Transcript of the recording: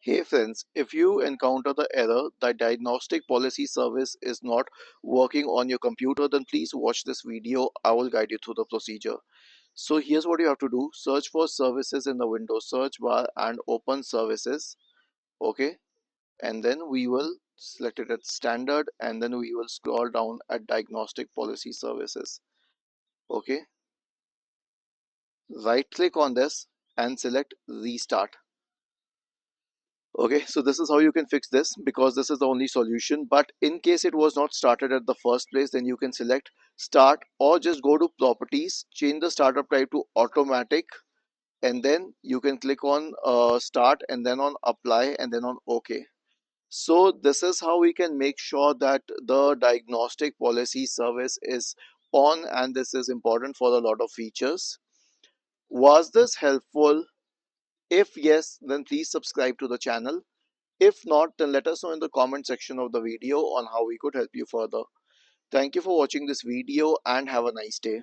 Hey friends, if you encounter the error that diagnostic policy service is not working on your computer, then please watch this video. I will guide you through the procedure. So here's what you have to do. Search for services in the Windows search bar and open services. Okay. And then we will select it as standard and then we will scroll down at diagnostic policy services. Okay. Right click on this and select restart. Okay, so this is how you can fix this because this is the only solution. But in case it was not started at the first place, then you can select start or just go to properties, change the startup type to automatic, and then you can click on start and then on apply and then on OK. So this is how we can make sure that the diagnostic policy service is on, and this is important for a lot of features. Was this helpful? If yes, then please subscribe to the channel. If not, then let us know in the comment section of the video on how we could help you further. Thank you for watching this video and have a nice day.